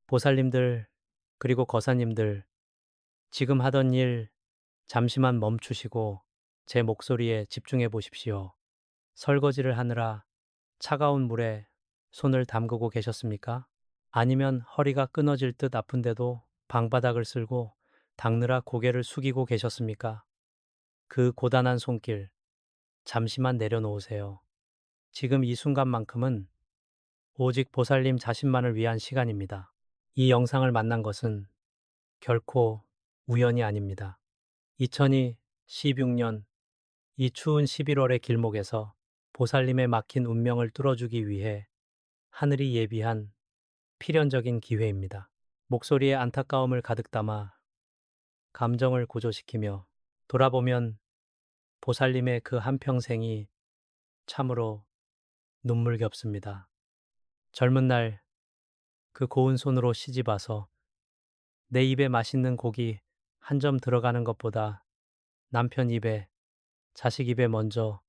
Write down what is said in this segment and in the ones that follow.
보살님들, 그리고 거사님들, 지금 하던 일 잠시만 멈추시고 제 목소리에 집중해 보십시오. 설거지를 하느라 차가운 물에 손을 담그고 계셨습니까? 아니면 허리가 끊어질 듯 아픈데도 방바닥을 쓸고 닦느라 고개를 숙이고 계셨습니까? 그 고단한 손길, 잠시만 내려놓으세요. 지금 이 순간만큼은 오직 보살님 자신만을 위한 시간입니다. 이 영상을 만난 것은 결코 우연이 아닙니다. 2016년 이 추운 11월의 길목에서 보살님의 막힌 운명을 뚫어주기 위해 하늘이 예비한 필연적인 기회입니다. 목소리에 안타까움을 가득 담아 감정을 고조시키며 돌아보면 보살님의 그 한평생이 참으로 눈물겹습니다. 젊은 날 그 고운 손으로 시집와서 내 입에 맛있는 고기 한 점 들어가는 것보다 남편 입에, 자식 입에 먼저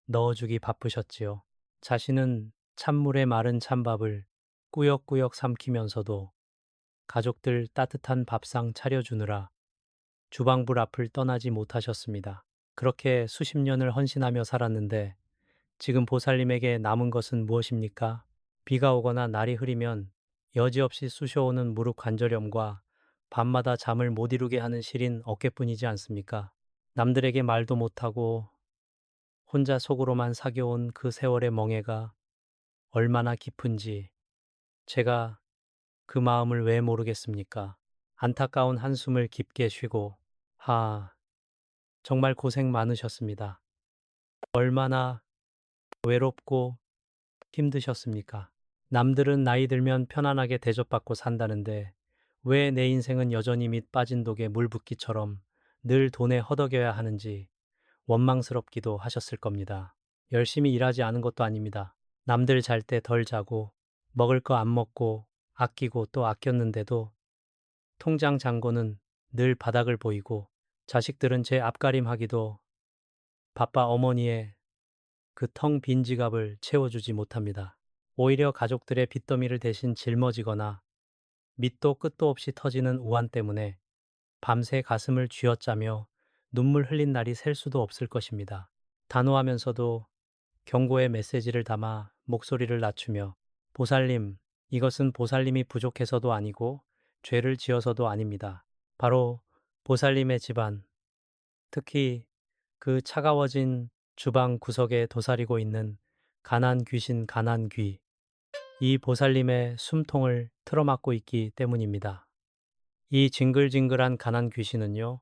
넣어주기 바쁘셨지요. 자신은 찬물에 마른 찬밥을 꾸역꾸역 삼키면서도 가족들 따뜻한 밥상 차려주느라 주방불 앞을 떠나지 못하셨습니다. 그렇게 수십 년을 헌신하며 살았는데 지금 보살님에게 남은 것은 무엇입니까? 비가 오거나 날이 흐리면 여지없이 쑤셔오는 무릎 관절염과 밤마다 잠을 못 이루게 하는 시린 어깨뿐이지 않습니까? 남들에게 말도 못하고 혼자 속으로만 사겨온 그 세월의 멍해가 얼마나 깊은지 제가 그 마음을 왜 모르겠습니까? 안타까운 한숨을 깊게 쉬고 정말 고생 많으셨습니다. 얼마나 외롭고 힘드셨습니까? 남들은 나이 들면 편안하게 대접받고 산다는데 왜 내 인생은 여전히 밑 빠진 독에 물 붓기처럼 늘 돈에 허덕여야 하는지 원망스럽기도 하셨을 겁니다. 열심히 일하지 않은 것도 아닙니다. 남들 잘 때 덜 자고 먹을 거 안 먹고 아끼고 또 아꼈는데도 통장 잔고는 늘 바닥을 보이고 자식들은 제 앞가림하기도 바빠 어머니의 그 텅 빈 지갑을 채워주지 못합니다. 오히려 가족들의 빚더미를 대신 짊어지거나 밑도 끝도 없이 터지는 우환 때문에 밤새 가슴을 쥐어짜며 눈물 흘린 날이 셀 수도 없을 것입니다. 단호하면서도 경고의 메시지를 담아 목소리를 낮추며 보살님, 이것은 보살님이 부족해서도 아니고 죄를 지어서도 아닙니다. 바로 보살님의 집안, 특히 그 차가워진 주방 구석에 도사리고 있는 가난 귀신 가난 귀, 이 보살님의 숨통을 틀어막고 있기 때문입니다. 이 징글징글한 가난 귀신은요,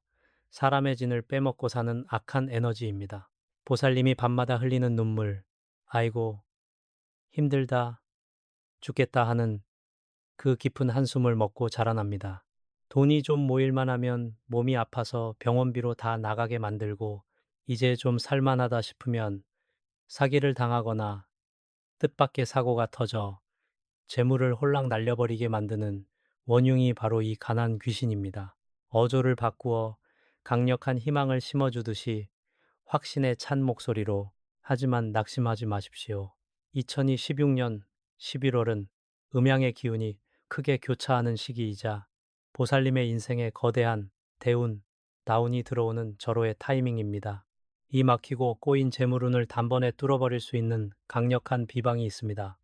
사람의 진을 빼먹고 사는 악한 에너지입니다. 보살님이 밤마다 흘리는 눈물, 아이고, 힘들다, 죽겠다 하는 그 깊은 한숨을 먹고 자라납니다. 돈이 좀 모일만 하면 몸이 아파서 병원비로 다 나가게 만들고, 이제 좀 살만하다 싶으면 사기를 당하거나 뜻밖의 사고가 터져 재물을 홀랑 날려버리게 만드는 원흉이 바로 이 가난 귀신입니다. 어조를 바꾸어 강력한 희망을 심어주듯이 확신에 찬 목소리로 하지만 낙심하지 마십시오. 2016년 11월은 음양의 기운이 크게 교차하는 시기이자 보살님의 인생에 거대한 대운, 다운이 들어오는 절호의 타이밍입니다. 이 막히고 꼬인 재물운을 단번에 뚫어버릴 수 있는 강력한 비방이 있습니다.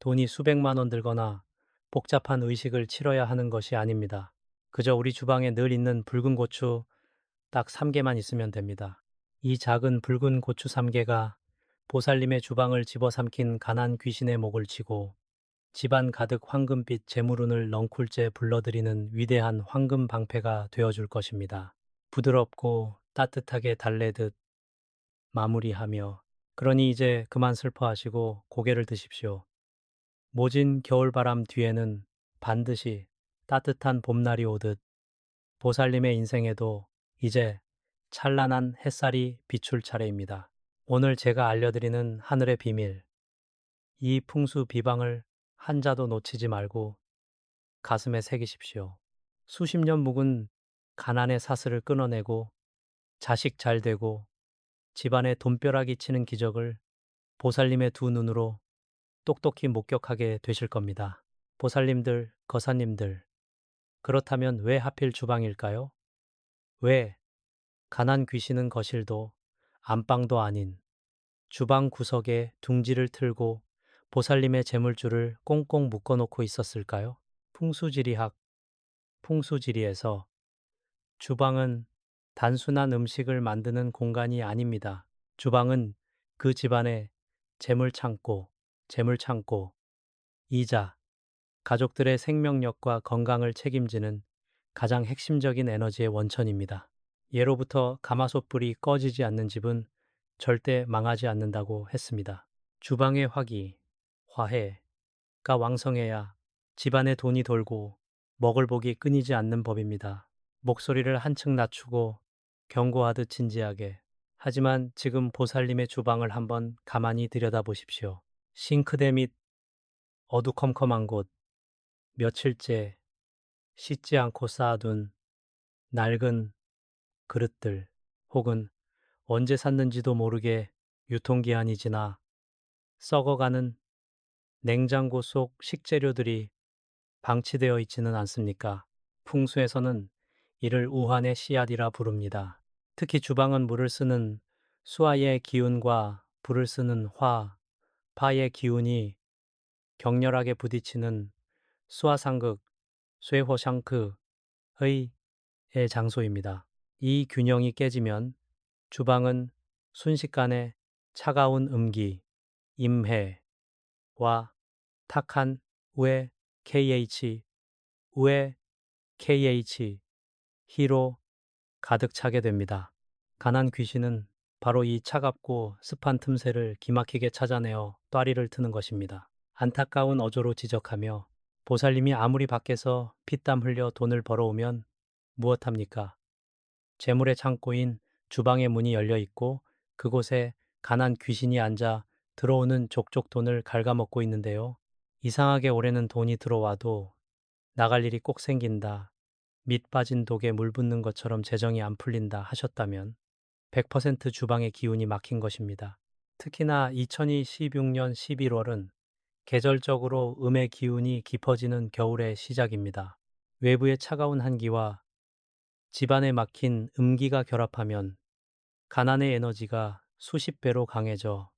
돈이 수백만 원 들거나 복잡한 의식을 치러야 하는 것이 아닙니다. 그저 우리 주방에 늘 있는 붉은 고추 딱 3개만 있으면 됩니다. 이 작은 붉은 고추 3개가 보살님의 주방을 집어삼킨 가난 귀신의 목을 치고 집안 가득 황금빛 재물운을 넝쿨째 불러들이는 위대한 황금 방패가 되어줄 것입니다. 부드럽고 따뜻하게 달래듯 마무리하며 그러니 이제 그만 슬퍼하시고 고개를 드십시오. 모진 겨울바람 뒤에는 반드시 따뜻한 봄날이 오듯 보살님의 인생에도 이제 찬란한 햇살이 비출 차례입니다. 오늘 제가 알려드리는 하늘의 비밀, 이 풍수 비방을 한 자도 놓치지 말고 가슴에 새기십시오. 수십 년 묵은 가난의 사슬을 끊어내고 자식 잘 되고 집안에 돈벼락이 치는 기적을 보살님의 두 눈으로 똑똑히 목격하게 되실 겁니다. 보살님들, 거사님들, 그렇다면 왜 하필 주방일까요? 왜 가난 귀신은 거실도 안방도 아닌 주방 구석에 둥지를 틀고 보살님의 재물줄을 꽁꽁 묶어놓고 있었을까요? 풍수지리학, 풍수지리에서 주방은 단순한 음식을 만드는 공간이 아닙니다. 주방은 그 집안의 재물창고, 재물창고, 이자, 가족들의 생명력과 건강을 책임지는 가장 핵심적인 에너지의 원천입니다. 예로부터 가마솥불이 꺼지지 않는 집은 절대 망하지 않는다고 했습니다. 주방의 화기, 화해가 왕성해야 집안에 돈이 돌고 먹을 복이 끊이지 않는 법입니다. 목소리를 한층 낮추고 경고하듯 진지하게. 하지만 지금 보살님의 주방을 한번 가만히 들여다보십시오. 싱크대 및 어두컴컴한 곳, 며칠째 씻지 않고 쌓아둔 낡은 그릇들, 혹은 언제 샀는지도 모르게 유통기한이 지나 썩어가는 냉장고 속 식재료들이 방치되어 있지는 않습니까? 풍수에서는 이를 우환의 씨앗이라 부릅니다. 특히 주방은 물을 쓰는 수아의 기운과 불을 쓰는 화, 파의 기운이 격렬하게 부딪히는 수화상극, 쇠호샹크의 장소입니다. 이 균형이 깨지면 주방은 순식간에 차가운 음기, 임해와 탁한 우에 우에 희로 가득 차게 됩니다. 가난 귀신은 바로 이 차갑고 습한 틈새를 기막히게 찾아내어 또아리를 트는 것입니다. 안타까운 어조로 지적하며 보살님이 아무리 밖에서 피땀 흘려 돈을 벌어오면 무엇합니까? 재물의 창고인 주방의 문이 열려 있고 그곳에 가난 귀신이 앉아 들어오는 족족 돈을 갉아먹고 있는데요. 이상하게 올해는 돈이 들어와도 나갈 일이 꼭 생긴다. 밑 빠진 독에 물 붓는 것처럼 재정이 안 풀린다 하셨다면 100% 주방의 기운이 막힌 것입니다. 특히나 2026년 11월은 계절적으로 음의 기운이 깊어지는 겨울의 시작입니다. 외부의 차가운 한기와 집안에 막힌 음기가 결합하면 가난의 에너지가 수십 배로 강해져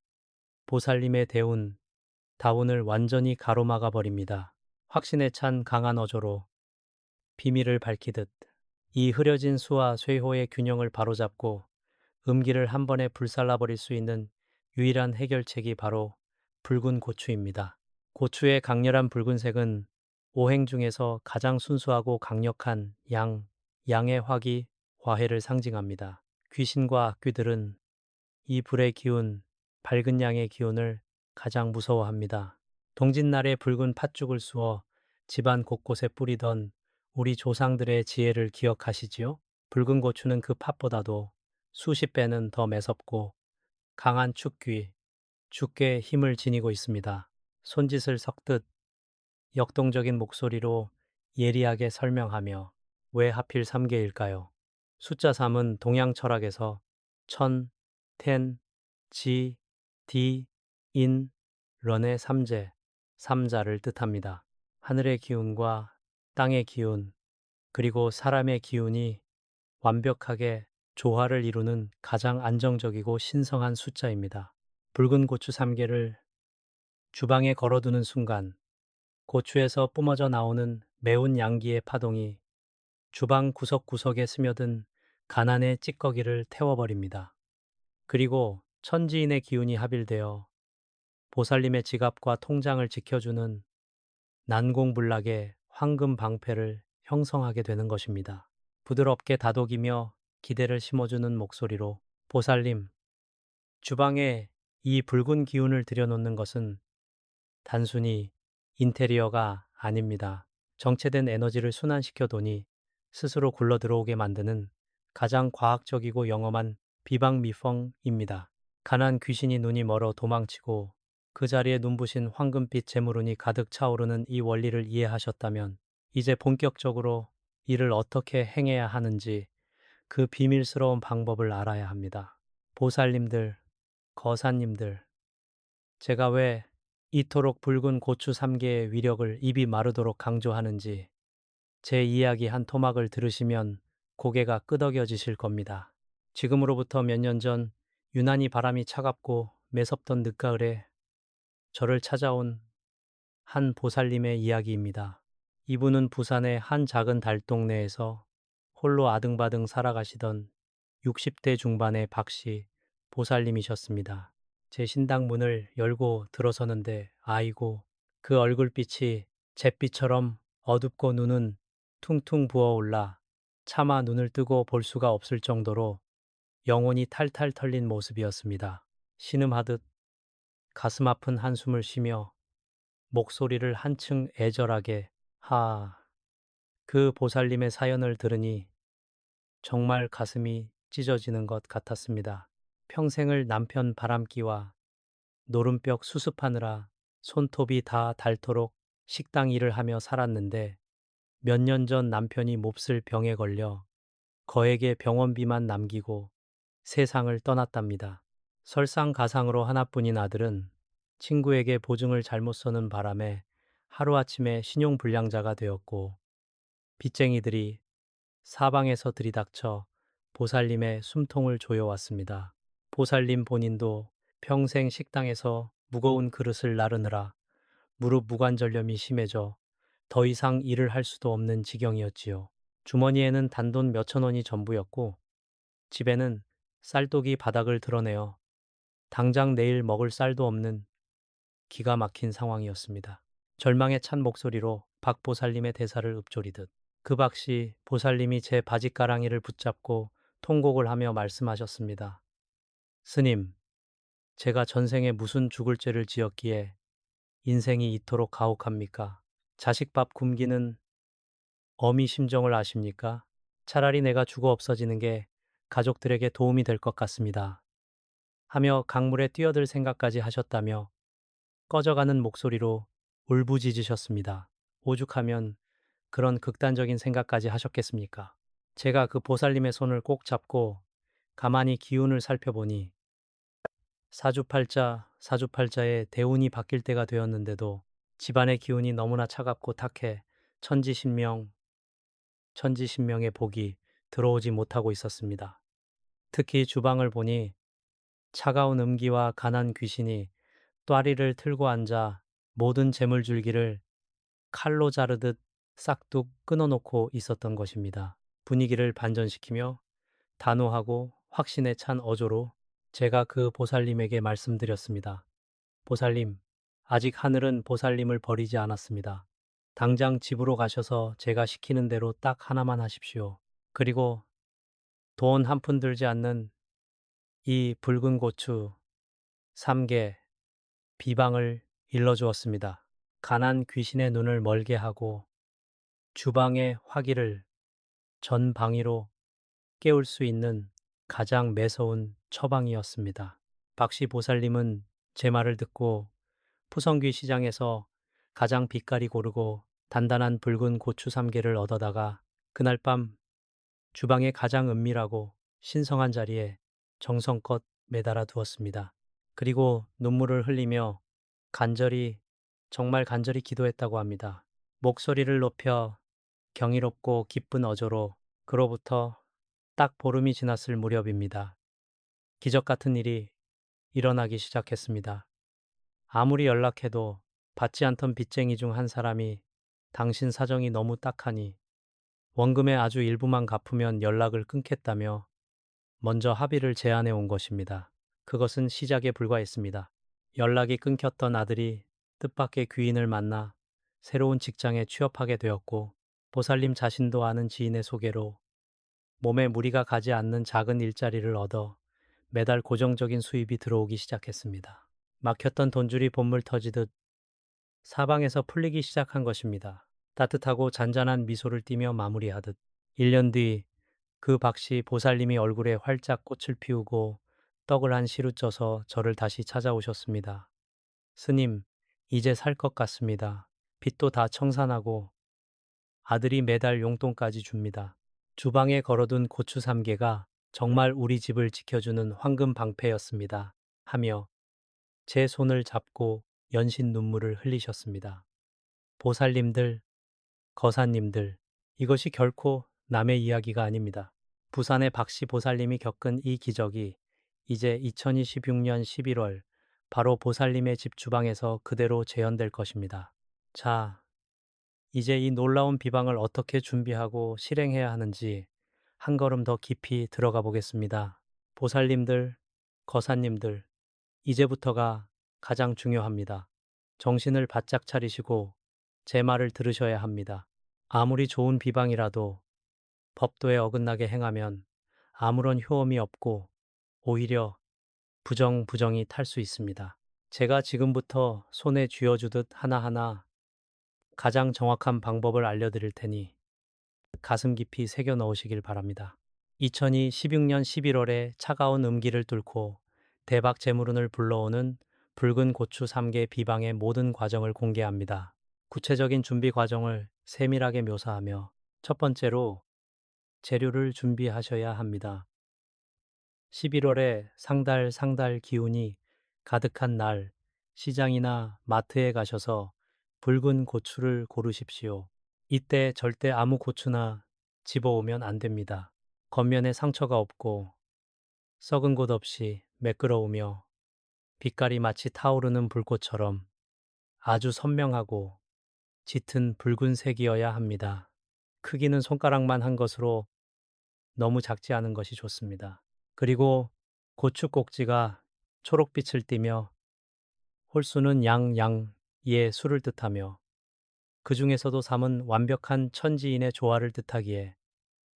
보살님의 대운, 다운을 완전히 가로막아 버립니다. 확신에 찬 강한 어조로 비밀을 밝히듯 이 흐려진 수와 쇠호의 균형을 바로잡고 음기를 한 번에 불살라버릴 수 있는 유일한 해결책이 바로 붉은 고추입니다. 고추의 강렬한 붉은색은 오행 중에서 가장 순수하고 강력한 양의 화기, 화해를 상징합니다. 귀신과 악귀들은 이 불의 기운, 밝은 양의 기운을 가장 무서워합니다. 동짓날에 붉은 팥죽을 쑤어 집안 곳곳에 뿌리던 우리 조상들의 지혜를 기억하시지요? 붉은 고추는 그 팥보다도 수십 배는 더 매섭고 강한 축귀, 죽게 힘을 지니고 있습니다. 손짓을 섞듯 역동적인 목소리로 예리하게 설명하며 왜 하필 3개일까요? 숫자 3은 동양 철학에서 천, 텐, 지, 디, 인, 런의 삼재, 삼자를 뜻합니다. 하늘의 기운과 땅의 기운, 그리고 사람의 기운이 완벽하게 조화를 이루는 가장 안정적이고 신성한 숫자입니다. 붉은 고추 3개를 주방에 걸어두는 순간 고추에서 뿜어져 나오는 매운 양기의 파동이 주방 구석구석에 스며든 가난의 찌꺼기를 태워버립니다. 그리고 천지인의 기운이 합일되어 보살님의 지갑과 통장을 지켜주는 난공불락의 황금 방패를 형성하게 되는 것입니다. 부드럽게 다독이며 기대를 심어주는 목소리로 보살님, 주방에 이 붉은 기운을 들여놓는 것은 단순히 인테리어가 아닙니다. 정체된 에너지를 순환시켜 돈이 스스로 굴러 들어오게 만드는 가장 과학적이고 영험한 비방미펑입니다. 가난 귀신이 눈이 멀어 도망치고 그 자리에 눈부신 황금빛 재물운이 가득 차오르는 이 원리를 이해하셨다면 이제 본격적으로 이를 어떻게 행해야 하는지 그 비밀스러운 방법을 알아야 합니다. 보살님들, 거사님들, 제가 왜 이토록 붉은 고추 3개의 위력을 입이 마르도록 강조하는지 제 이야기 한 토막을 들으시면 고개가 끄덕여지실 겁니다. 지금으로부터 몇 년 전 유난히 바람이 차갑고 매섭던 늦가을에 저를 찾아온 한 보살님의 이야기입니다. 이분은 부산의 한 작은 달동네에서 홀로 아등바등 살아가시던 60대 중반의 박씨 보살님이셨습니다. 제 신당 문을 열고 들어서는데 아이고 그 얼굴빛이 잿빛처럼 어둡고 눈은 퉁퉁 부어올라 차마 눈을 뜨고 볼 수가 없을 정도로 영혼이 탈탈 털린 모습이었습니다. 신음하듯 가슴 아픈 한숨을 쉬며 목소리를 한층 애절하게 그 보살님의 사연을 들으니 정말 가슴이 찢어지는 것 같았습니다. 평생을 남편 바람기와 노름벽 수습하느라 손톱이 다 닳도록 식당 일을 하며 살았는데 몇 년 전 남편이 몹쓸 병에 걸려 거액의 병원비만 남기고 세상을 떠났답니다. 설상가상으로 하나뿐인 아들은 친구에게 보증을 잘못 서는 바람에 하루아침에 신용불량자가 되었고 빚쟁이들이 사방에서 들이닥쳐 보살님의 숨통을 조여왔습니다. 보살님 본인도 평생 식당에서 무거운 그릇을 나르느라 무릎 무관절염이 심해져 더 이상 일을 할 수도 없는 지경이었지요. 주머니에는 단돈 몇천 원이 전부였고 집에는 쌀독이 바닥을 드러내어 당장 내일 먹을 쌀도 없는 기가 막힌 상황이었습니다. 절망에 찬 목소리로 박 보살님의 대사를 읊조리듯 그 박씨 보살님이 제 바짓가랑이를 붙잡고 통곡을 하며 말씀하셨습니다. 스님, 제가 전생에 무슨 죽을 죄를 지었기에 인생이 이토록 가혹합니까? 자식 밥 굶기는 어미 심정을 아십니까? 차라리 내가 죽어 없어지는 게 가족들에게 도움이 될 것 같습니다. 하며 강물에 뛰어들 생각까지 하셨다며 꺼져가는 목소리로 울부짖으셨습니다. 오죽하면 그런 극단적인 생각까지 하셨겠습니까? 제가 그 보살님의 손을 꼭 잡고 가만히 기운을 살펴보니 사주팔자의 대운이 바뀔 때가 되었는데도 집안의 기운이 너무나 차갑고 탁해 천지신명의 복이 들어오지 못하고 있었습니다. 특히 주방을 보니 차가운 음기와 가난 귀신이 또아리를 틀고 앉아 모든 재물줄기를 칼로 자르듯 싹둑 끊어놓고 있었던 것입니다. 분위기를 반전시키며 단호하고 확신에 찬 어조로 제가 그 보살님에게 말씀드렸습니다. 보살님, 아직 하늘은 보살님을 버리지 않았습니다. 당장 집으로 가셔서 제가 시키는 대로 딱 하나만 하십시오. 그리고 돈 한 푼 들지 않는 이 붉은 고추 3개 비방을 일러주었습니다. 가난 귀신의 눈을 멀게 하고 주방의 화기를 전 방위로 깨울 수 있는 가장 매서운 처방이었습니다. 박씨 보살님은 제 말을 듣고 푸성귀 시장에서 가장 빛깔이 고르고 단단한 붉은 고추 3개를 얻어다가 그날 밤 주방의 가장 은밀하고 신성한 자리에 정성껏 매달아 두었습니다. 그리고 눈물을 흘리며 정말 간절히 기도했다고 합니다. 목소리를 높여 경이롭고 기쁜 어조로 그로부터 딱 보름이 지났을 무렵입니다. 기적 같은 일이 일어나기 시작했습니다. 아무리 연락해도 받지 않던 빚쟁이 중 한 사람이 당신 사정이 너무 딱하니 원금의 아주 일부만 갚으면 연락을 끊겠다며 먼저 합의를 제안해 온 것입니다. 그것은 시작에 불과했습니다. 연락이 끊겼던 아들이 뜻밖의 귀인을 만나 새로운 직장에 취업하게 되었고 보살님 자신도 아는 지인의 소개로 몸에 무리가 가지 않는 작은 일자리를 얻어 매달 고정적인 수입이 들어오기 시작했습니다. 막혔던 돈줄이 본물 터지듯 사방에서 풀리기 시작한 것입니다. 따뜻하고 잔잔한 미소를 띠며 마무리하듯 1년 뒤 그 박씨 보살님이 얼굴에 활짝 꽃을 피우고 떡을 한 시루 쪄서 저를 다시 찾아오셨습니다. 스님, 이제 살 것 같습니다. 빚도 다 청산하고 아들이 매달 용돈까지 줍니다. 주방에 걸어둔 고추 3개가 정말 우리 집을 지켜주는 황금 방패였습니다. 하며 제 손을 잡고 연신 눈물을 흘리셨습니다. 보살님들, 거사님들, 이것이 결코 남의 이야기가 아닙니다. 부산의 박씨 보살님이 겪은 이 기적이 이제 2026년 11월 바로 보살님의 집 주방에서 그대로 재현될 것입니다. 자, 이제 이 놀라운 비방을 어떻게 준비하고 실행해야 하는지 한 걸음 더 깊이 들어가 보겠습니다. 보살님들, 거사님들, 이제부터가 가장 중요합니다. 정신을 바짝 차리시고 제 말을 들으셔야 합니다. 아무리 좋은 비방이라도 법도에 어긋나게 행하면 아무런 효험이 없고 오히려 부정부정이 탈 수 있습니다. 제가 지금부터 손에 쥐어주듯 하나하나 가장 정확한 방법을 알려드릴 테니 가슴 깊이 새겨 넣으시길 바랍니다. 2026년 11월에 차가운 음기를 뚫고 대박 재물운을 불러오는 붉은 고추 3개 비방의 모든 과정을 공개합니다. 구체적인 준비 과정을 세밀하게 묘사하며 첫 번째로 재료를 준비하셔야 합니다. 11월에 상달 기운이 가득한 날 시장이나 마트에 가셔서 붉은 고추를 고르십시오. 이때 절대 아무 고추나 집어오면 안 됩니다. 겉면에 상처가 없고 썩은 곳 없이 매끄러우며 빛깔이 마치 타오르는 불꽃처럼 아주 선명하고 짙은 붉은색이어야 합니다. 크기는 손가락만 한 것으로 너무 작지 않은 것이 좋습니다. 그리고 고추 꼭지가 초록빛을 띠며 홀수는 양의 수를 뜻하며 그 중에서도 3은 완벽한 천지인의 조화를 뜻하기에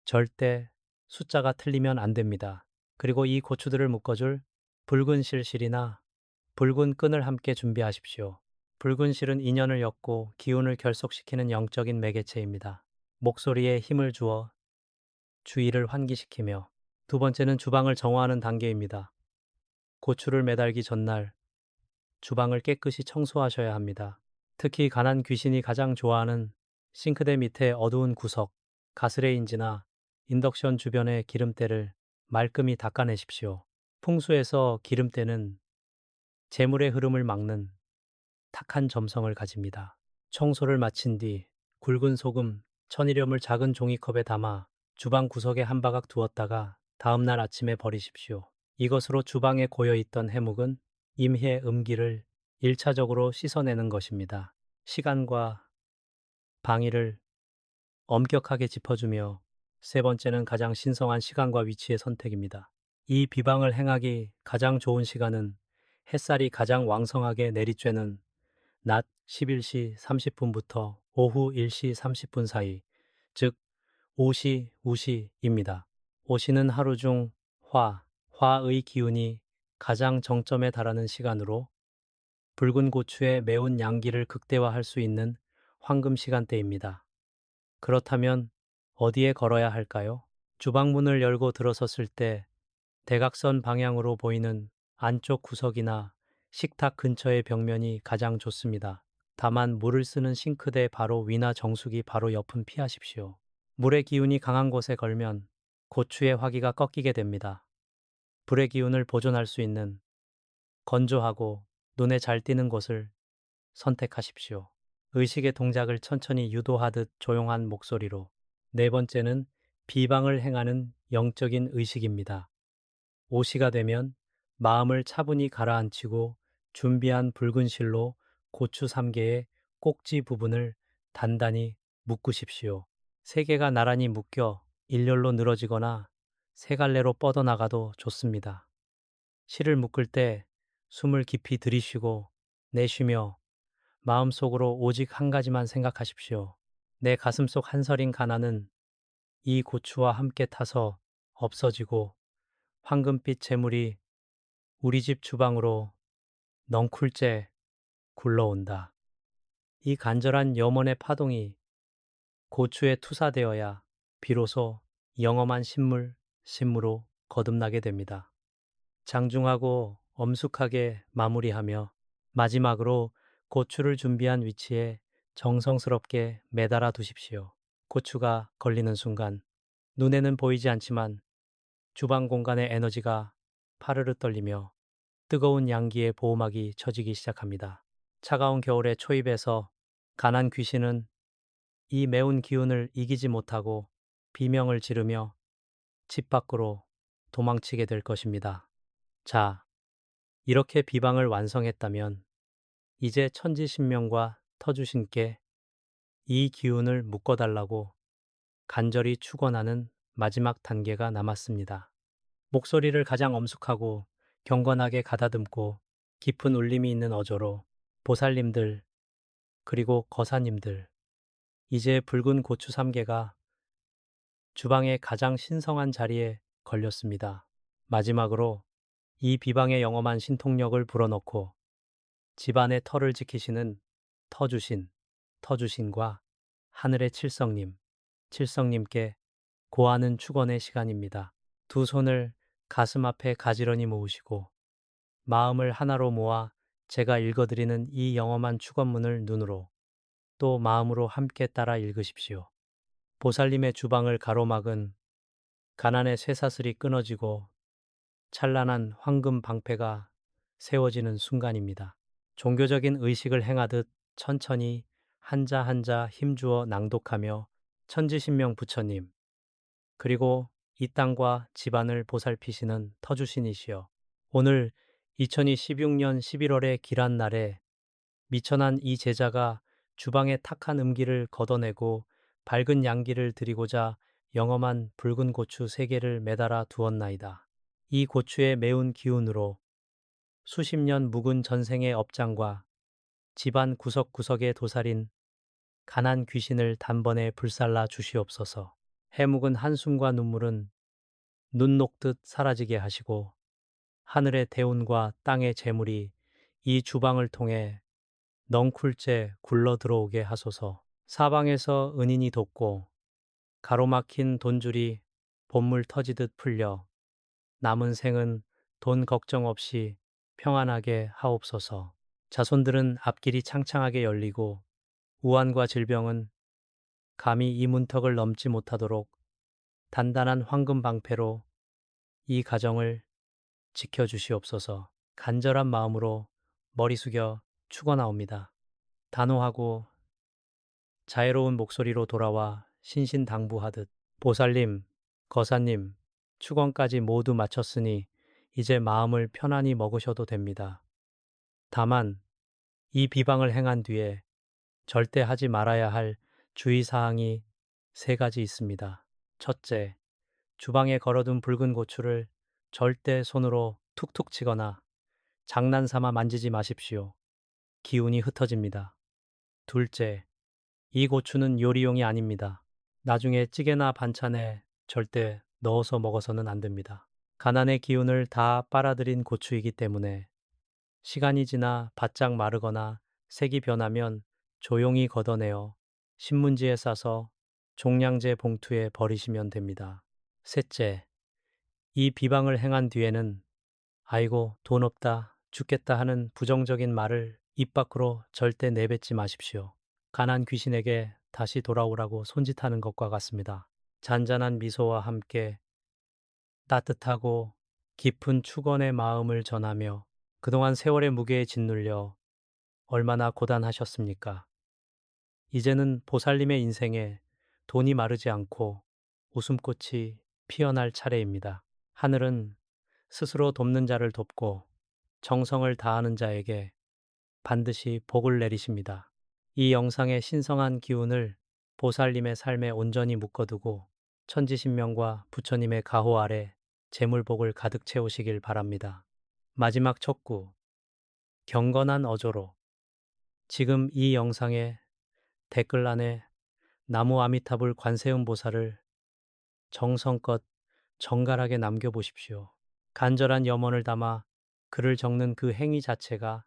절대 숫자가 틀리면 안 됩니다. 그리고 이 고추들을 묶어줄 붉은 실실이나 붉은 끈을 함께 준비하십시오. 붉은 실은 인연을 엮고 기운을 결속시키는 영적인 매개체입니다. 목소리에 힘을 주어 주의를 환기시키며 두 번째는 주방을 정화하는 단계입니다. 고추를 매달기 전날 주방을 깨끗이 청소하셔야 합니다. 특히 가난 귀신이 가장 좋아하는 싱크대 밑에 어두운 구석, 가스레인지나 인덕션 주변의 기름때를 말끔히 닦아내십시오. 풍수에서 기름때는 재물의 흐름을 막는 탁한 점성을 가집니다. 청소를 마친 뒤 굵은 소금, 천일염을 작은 종이컵에 담아 주방 구석에 한 바각 두었다가 다음날 아침에 버리십시오. 이것으로 주방에 고여있던 해묵은 임해 음기를 1차적으로 씻어내는 것입니다. 시간과 방위를 엄격하게 짚어주며 세 번째는 가장 신성한 시간과 위치의 선택입니다. 이 비방을 행하기 가장 좋은 시간은 햇살이 가장 왕성하게 내리쬐는 낮 11시 30분부터 오후 1시 30분 사이, 즉 오시, 우시입니다. 오시는 하루 중 화의 기운이 가장 정점에 달하는 시간으로 붉은 고추의 매운 양기를 극대화할 수 있는 황금 시간대입니다. 그렇다면 어디에 걸어야 할까요? 주방문을 열고 들어섰을 때 대각선 방향으로 보이는 안쪽 구석이나 식탁 근처의 벽면이 가장 좋습니다. 다만 물을 쓰는 싱크대 바로 위나 정수기 바로 옆은 피하십시오. 물의 기운이 강한 곳에 걸면 고추의 화기가 꺾이게 됩니다. 불의 기운을 보존할 수 있는 건조하고 눈에 잘 띄는 곳을 선택하십시오. 의식의 동작을 천천히 유도하듯 조용한 목소리로. 네 번째는 비방을 행하는 영적인 의식입니다. 오시가 되면 마음을 차분히 가라앉히고 준비한 붉은 실로 고추 3개의 꼭지 부분을 단단히 묶으십시오. 3개가 나란히 묶여 일렬로 늘어지거나 세 갈래로 뻗어나가도 좋습니다. 실을 묶을 때 숨을 깊이 들이쉬고 내쉬며 마음속으로 오직 한 가지만 생각하십시오. 내 가슴속 한서린 가난은 이 고추와 함께 타서 없어지고 황금빛 재물이 우리 집 주방으로 넝쿨째 굴러온다. 이 간절한 염원의 파동이 고추에 투사되어야 비로소 영험한 신무로 거듭나게 됩니다. 장중하고 엄숙하게 마무리하며 마지막으로 고추를 준비한 위치에 정성스럽게 매달아 두십시오. 고추가 걸리는 순간 눈에는 보이지 않지만 주방 공간의 에너지가 파르르 떨리며 뜨거운 양기의 보호막이 쳐지기 시작합니다. 차가운 겨울의 초입에서 가난 귀신은 이 매운 기운을 이기지 못하고 비명을 지르며 집 밖으로 도망치게 될 것입니다. 자, 이렇게 비방을 완성했다면 이제 천지신명과 터주신께 이 기운을 묶어달라고 간절히 축원하는 마지막 단계가 남았습니다. 목소리를 가장 엄숙하고 경건하게 가다듬고 깊은 울림이 있는 어조로 보살님들 그리고 거사님들 이제 붉은 고추 3개가 주방의 가장 신성한 자리에 걸렸습니다. 마지막으로 이 비방의 영험한 신통력을 불어넣고 집안의 터를 지키시는 터주신, 터주신과 하늘의 칠성님, 칠성님께 고하는 축원의 시간입니다. 두 손을 가슴 앞에 가지런히 모으시고 마음을 하나로 모아 제가 읽어드리는 이 영험한 축원문을 눈으로 또 마음으로 함께 따라 읽으십시오. 보살님의 주방을 가로막은 가난의 쇠사슬이 끊어지고 찬란한 황금 방패가 세워지는 순간입니다. 종교적인 의식을 행하듯 천천히 한자 한자 힘주어 낭독하며 천지신명 부처님 그리고 이 땅과 집안을 보살피시는 터주신이시여 오늘 2026년 11월의 길한 날에 미천한 이 제자가 주방의 탁한 음기를 걷어내고 밝은 양기를 드리고자 영험한 붉은 고추 3개를 매달아 두었나이다. 이 고추의 매운 기운으로 수십 년 묵은 전생의 업장과 집안 구석구석에 도사린 가난 귀신을 단번에 불살라 주시옵소서. 해묵은 한숨과 눈물은 눈 녹듯 사라지게 하시고 하늘의 대운과 땅의 재물이 이 주방을 통해 넝쿨째 굴러 들어오게 하소서. 사방에서 은인이 돋고 가로막힌 돈줄이 봇물 터지듯 풀려 남은 생은 돈 걱정 없이 평안하게 하옵소서. 자손들은 앞길이 창창하게 열리고 우환과 질병은 감히 이 문턱을 넘지 못하도록 단단한 황금 방패로 이 가정을 지켜주시옵소서. 간절한 마음으로 머리 숙여 축원하옵니다. 단호하고 자애로운 목소리로 돌아와 신신당부하듯 보살님, 거사님, 축원까지 모두 마쳤으니 이제 마음을 편안히 먹으셔도 됩니다. 다만 이 비방을 행한 뒤에 절대 하지 말아야 할 주의사항이 3가지 있습니다. 첫째, 주방에 걸어둔 붉은 고추를 절대 손으로 툭툭 치거나 장난삼아 만지지 마십시오. 기운이 흩어집니다. 둘째, 이 고추는 요리용이 아닙니다. 나중에 찌개나 반찬에 절대 넣어서 먹어서는 안 됩니다. 가난의 기운을 다 빨아들인 고추이기 때문에 시간이 지나 바짝 마르거나 색이 변하면 조용히 걷어내어 신문지에 싸서 종량제 봉투에 버리시면 됩니다. 셋째, 이 비방을 행한 뒤에는 아이고 돈 없다 죽겠다 하는 부정적인 말을 입 밖으로 절대 내뱉지 마십시오. 가난 귀신에게 다시 돌아오라고 손짓하는 것과 같습니다. 잔잔한 미소와 함께 따뜻하고 깊은 축원의 마음을 전하며 그동안 세월의 무게에 짓눌려 얼마나 고단하셨습니까? 이제는 보살님의 인생에 돈이 마르지 않고 웃음꽃이 피어날 차례입니다. 하늘은 스스로 돕는 자를 돕고 정성을 다하는 자에게 반드시 복을 내리십니다. 이 영상의 신성한 기운을 보살님의 삶에 온전히 묶어두고 천지신명과 부처님의 가호 아래 재물복을 가득 채우시길 바랍니다. 마지막 촉구, 경건한 어조로 지금 이 영상의 댓글란에 나무 아미타불 관세음 보살을 정성껏 정갈하게 남겨보십시오. 간절한 염원을 담아 글을 적는 그 행위 자체가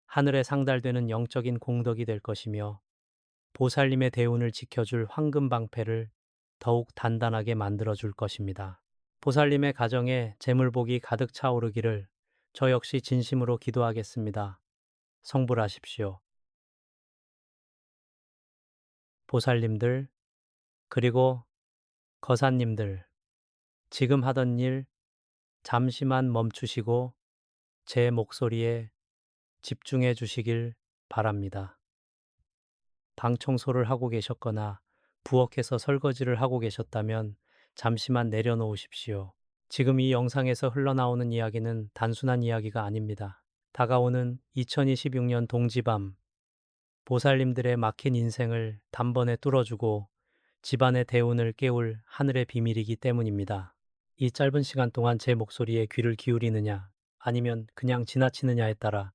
하늘에 상달되는 영적인 공덕이 될 것이며 보살님의 대운을 지켜줄 황금 방패를 더욱 단단하게 만들어줄 것입니다. 보살님의 가정에 재물복이 가득 차오르기를 저 역시 진심으로 기도하겠습니다. 성불하십시오. 보살님들, 그리고 거사님들, 지금 하던 일 잠시만 멈추시고 제 목소리에 집중해 주시길 바랍니다. 방 청소를 하고 계셨거나 부엌에서 설거지를 하고 계셨다면 잠시만 내려놓으십시오. 지금 이 영상에서 흘러나오는 이야기는 단순한 이야기가 아닙니다. 다가오는 2026년 동지밤, 보살님들의 막힌 인생을 단번에 뚫어주고 집안의 대운을 깨울 하늘의 비밀이기 때문입니다. 이 짧은 시간 동안 제 목소리에 귀를 기울이느냐, 아니면 그냥 지나치느냐에 따라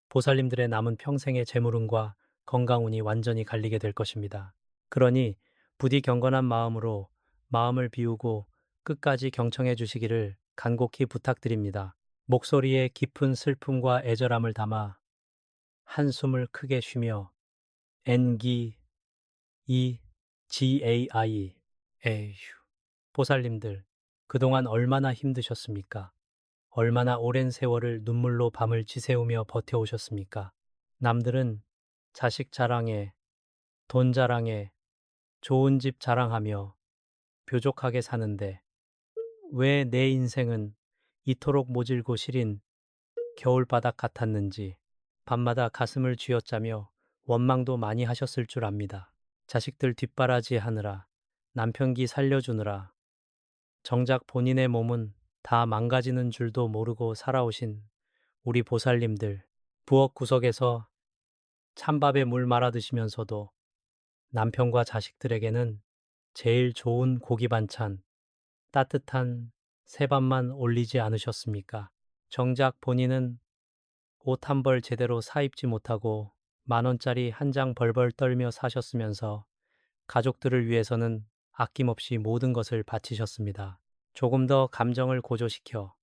보살님들의 남은 평생의 재물운과 건강운이 완전히 갈리게 될 것입니다. 그러니 부디 경건한 마음으로 마음을 비우고 끝까지 경청해 주시기를 간곡히 부탁드립니다. 목소리에 깊은 슬픔과 애절함을 담아 한숨을 크게 쉬며 N기 E GAI 에휴 보살님들 그동안 얼마나 힘드셨습니까? 얼마나 오랜 세월을 눈물로 밤을 지새우며 버텨오셨습니까? 남들은 자식 자랑에, 돈 자랑에, 좋은 집 자랑하며 뾰족하게 사는데 왜 내 인생은 이토록 모질고 시린 겨울바닥 같았는지 밤마다 가슴을 쥐어짜며 원망도 많이 하셨을 줄 압니다. 자식들 뒷바라지 하느라, 남편 기 살려주느라 정작 본인의 몸은 다 망가지는 줄도 모르고 살아오신 우리 보살님들, 부엌 구석에서 찬밥에 물 말아 드시면서도 남편과 자식들에게는 제일 좋은 고기 반찬, 따뜻한 새밥만 올리지 않으셨습니까? 정작 본인은 옷 한 벌 제대로 사입지 못하고 10,000원짜리 한 장 벌벌 떨며 사셨으면서 가족들을 위해서는 아낌없이 모든 것을 바치셨습니다. 조금 더 감정을 고조시켜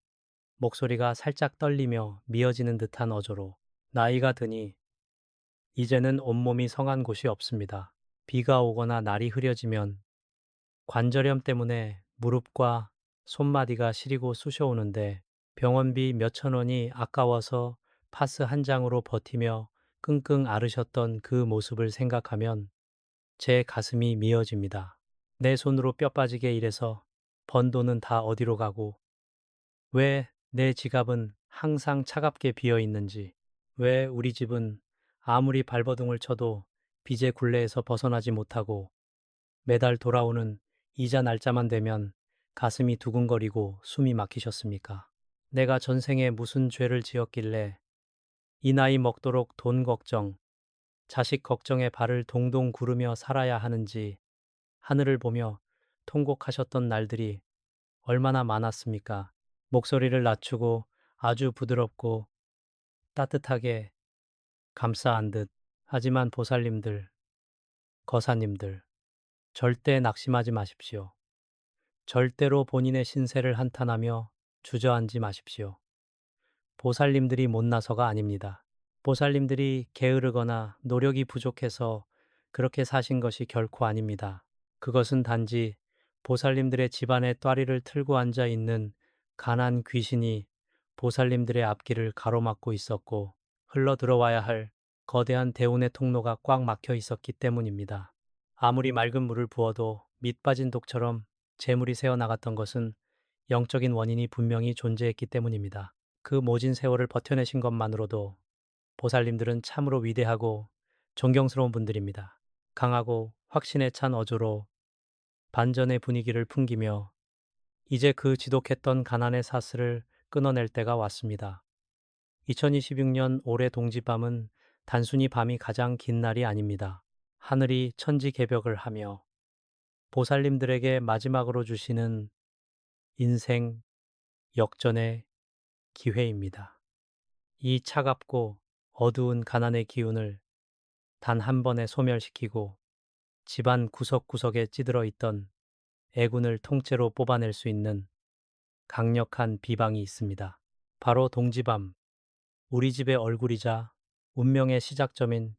목소리가 살짝 떨리며 미어지는 듯한 어조로 나이가 드니 이제는 온몸이 성한 곳이 없습니다. 비가 오거나 날이 흐려지면 관절염 때문에 무릎과 손마디가 시리고 쑤셔오는데 병원비 몇천 원이 아까워서 파스 한 장으로 버티며 끙끙 앓으셨던 그 모습을 생각하면 제 가슴이 미어집니다. 내 손으로 뼈 빠지게 일해서 번 돈은 다 어디로 가고 왜 내 지갑은 항상 차갑게 비어 있는지, 왜 우리 집은 아무리 발버둥을 쳐도 빚의 굴레에서 벗어나지 못하고 매달 돌아오는 이자 날짜만 되면 가슴이 두근거리고 숨이 막히셨습니까? 내가 전생에 무슨 죄를 지었길래 이 나이 먹도록 돈 걱정, 자식 걱정에 발을 동동 구르며 살아야 하는지 하늘을 보며 통곡하셨던 날들이 얼마나 많았습니까? 목소리를 낮추고 아주 부드럽고 따뜻하게 감싸 안듯. 하지만 보살님들, 거사님들, 절대 낙심하지 마십시오. 절대로 본인의 신세를 한탄하며 주저앉지 마십시오. 보살님들이 못나서가 아닙니다. 보살님들이 게으르거나 노력이 부족해서 그렇게 사신 것이 결코 아닙니다. 그것은 단지 보살님들의 집안에 또리를 틀고 앉아 있는 가난 귀신이 보살님들의 앞길을 가로막고 있었고 흘러 들어와야 할 거대한 대운의 통로가 꽉 막혀 있었기 때문입니다. 아무리 맑은 물을 부어도 밑 빠진 독처럼 재물이 새어나갔던 것은 영적인 원인이 분명히 존재했기 때문입니다. 그 모진 세월을 버텨내신 것만으로도 보살님들은 참으로 위대하고 존경스러운 분들입니다. 강하고 확신에 찬 어조로 반전의 분위기를 풍기며 이제 그 지독했던 가난의 사슬을 끊어낼 때가 왔습니다. 2026년 올해 동지밤은 단순히 밤이 가장 긴 날이 아닙니다. 하늘이 천지개벽을 하며 보살님들에게 마지막으로 주시는 인생 역전의 기회입니다. 이 차갑고 어두운 가난의 기운을 단 한 번에 소멸시키고 집안 구석구석에 찌들어 있던 애군을 통째로 뽑아낼 수 있는 강력한 비방이 있습니다. 바로 동지밤, 우리 집의 얼굴이자 운명의 시작점인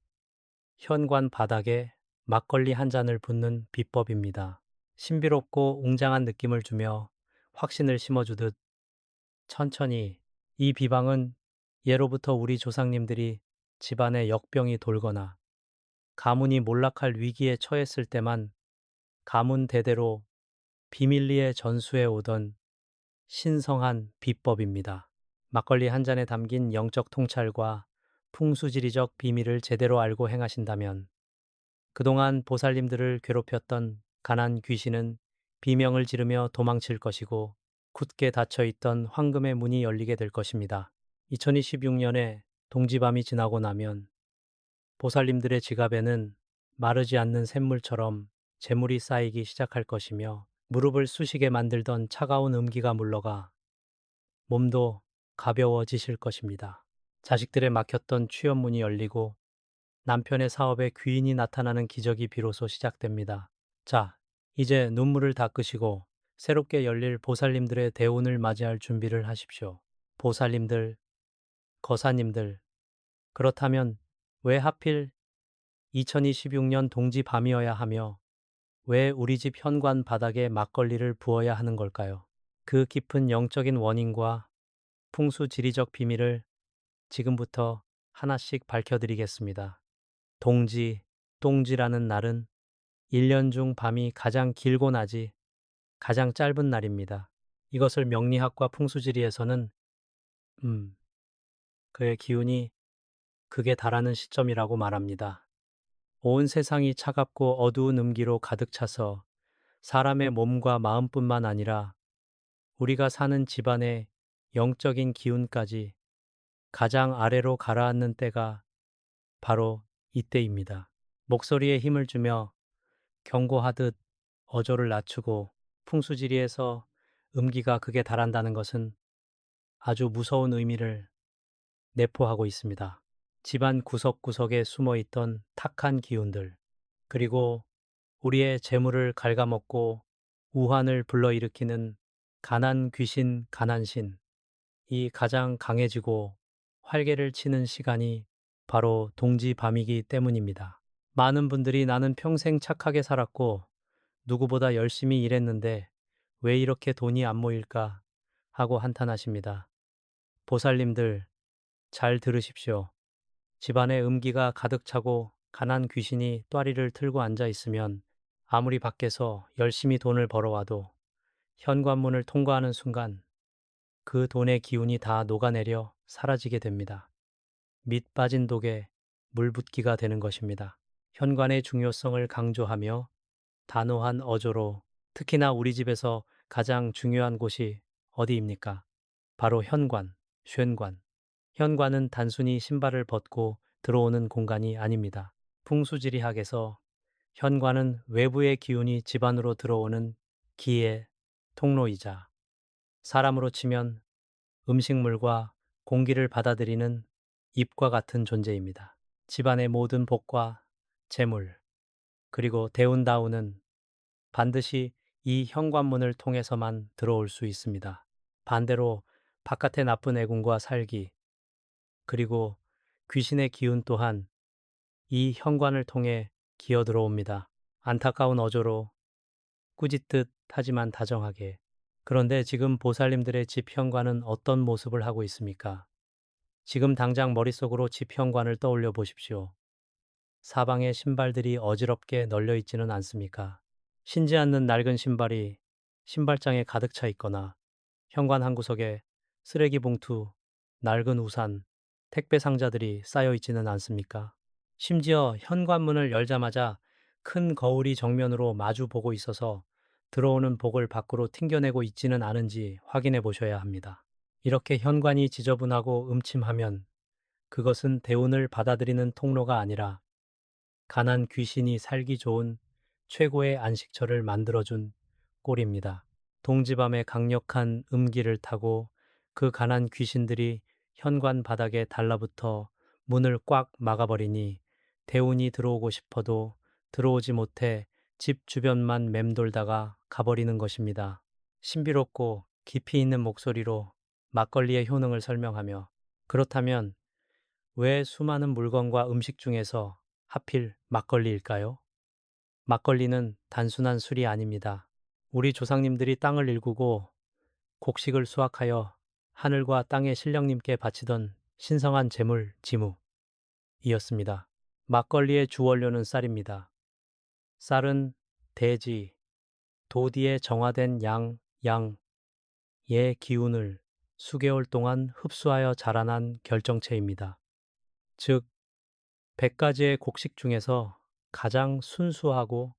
현관 바닥에 막걸리 한 잔을 붓는 비법입니다. 신비롭고 웅장한 느낌을 주며 확신을 심어주듯 천천히. 이 비방은 예로부터 우리 조상님들이 집안에 역병이 돌거나 가문이 몰락할 위기에 처했을 때만 가문 대대로 비밀리에 전수해 오던 신성한 비법입니다. 막걸리 한 잔에 담긴 영적 통찰과 풍수지리적 비밀을 제대로 알고 행하신다면 그동안 보살님들을 괴롭혔던 가난 귀신은 비명을 지르며 도망칠 것이고 굳게 닫혀있던 황금의 문이 열리게 될 것입니다. 2026년에 동지밤이 지나고 나면 보살님들의 지갑에는 마르지 않는 샘물처럼 재물이 쌓이기 시작할 것이며 무릎을 쑤시게 만들던 차가운 음기가 물러가 몸도 가벼워지실 것입니다. 자식들의 막혔던 취업문이 열리고 남편의 사업에 귀인이 나타나는 기적이 비로소 시작됩니다. 자, 이제 눈물을 닦으시고 새롭게 열릴 보살님들의 대운을 맞이할 준비를 하십시오. 보살님들, 거사님들, 그렇다면 왜 하필 2026년 동지 밤이어야 하며 왜 우리 집 현관 바닥에 막걸리를 부어야 하는 걸까요? 그 깊은 영적인 원인과 풍수 지리적 비밀을 지금부터 하나씩 밝혀드리겠습니다. 동지, 똥지라는 날은 1년 중 밤이 가장 길고 낮이 가장 짧은 날입니다. 이것을 명리학과 풍수지리에서는 그의 기운이 극에 달하는 시점이라고 말합니다. 온 세상이 차갑고 어두운 음기로 가득 차서 사람의 몸과 마음뿐만 아니라 우리가 사는 집안의 영적인 기운까지 가장 아래로 가라앉는 때가 바로 이때입니다. 목소리에 힘을 주며 경고하듯 어조를 낮추고 풍수지리에서 음기가 극에 달한다는 것은 아주 무서운 의미를 내포하고 있습니다. 집안 구석구석에 숨어 있던 탁한 기운들, 그리고 우리의 재물을 갉아먹고 우환을 불러일으키는 가난 귀신, 가난신, 이 가장 강해지고 활개를 치는 시간이 바로 동지밤이기 때문입니다. 많은 분들이 나는 평생 착하게 살았고 누구보다 열심히 일했는데 왜 이렇게 돈이 안 모일까 하고 한탄하십니다. 보살님들 잘 들으십시오. 집안에 음기가 가득 차고 가난 귀신이 또아리를 틀고 앉아 있으면 아무리 밖에서 열심히 돈을 벌어와도 현관문을 통과하는 순간 그 돈의 기운이 다 녹아내려 사라지게 됩니다. 밑 빠진 독에 물 붓기가 되는 것입니다. 현관의 중요성을 강조하며 단호한 어조로 특히나 우리 집에서 가장 중요한 곳이 어디입니까? 바로 현관,玄관관 현관은 단순히 신발을 벗고 들어오는 공간이 아닙니다. 풍수지리학에서 현관은 외부의 기운이 집 안으로 들어오는 기의 통로이자 사람으로 치면 음식물과 공기를 받아들이는 입과 같은 존재입니다. 집안의 모든 복과 재물, 그리고 대운다운은 반드시 이 현관문을 통해서만 들어올 수 있습니다. 반대로 바깥의 나쁜 애군과 살기, 그리고 귀신의 기운 또한 이 현관을 통해 기어 들어옵니다. 안타까운 어조로 꾸짖듯 하지만 다정하게. 그런데 지금 보살님들의 집 현관은 어떤 모습을 하고 있습니까? 지금 당장 머릿속으로 집 현관을 떠올려 보십시오. 사방에 신발들이 어지럽게 널려 있지는 않습니까? 신지 않는 낡은 신발이 신발장에 가득 차 있거나 현관 한 구석에 쓰레기 봉투, 낡은 우산, 택배 상자들이 쌓여 있지는 않습니까? 심지어 현관문을 열자마자 큰 거울이 정면으로 마주 보고 있어서 들어오는 복을 밖으로 튕겨내고 있지는 않은지 확인해 보셔야 합니다. 이렇게 현관이 지저분하고 음침하면 그것은 대운을 받아들이는 통로가 아니라 가난 귀신이 살기 좋은 최고의 안식처를 만들어준 꼴입니다. 동지밤의 강력한 음기를 타고 그 가난 귀신들이 현관 바닥에 달라붙어 문을 꽉 막아버리니 대운이 들어오고 싶어도 들어오지 못해 집 주변만 맴돌다가 가버리는 것입니다. 신비롭고 깊이 있는 목소리로 막걸리의 효능을 설명하며 그렇다면 왜 수많은 물건과 음식 중에서 하필 막걸리일까요? 막걸리는 단순한 술이 아닙니다. 우리 조상님들이 땅을 일구고 곡식을 수확하여 하늘과 땅의 신령님께 바치던 신성한 제물, 지무이었습니다. 막걸리의 주원료는 쌀입니다. 쌀은 대지, 도디에 정화된 양의 기운을 수개월 동안 흡수하여 자라난 결정체입니다. 즉, 100가지의 곡식 중에서 가장 순수하고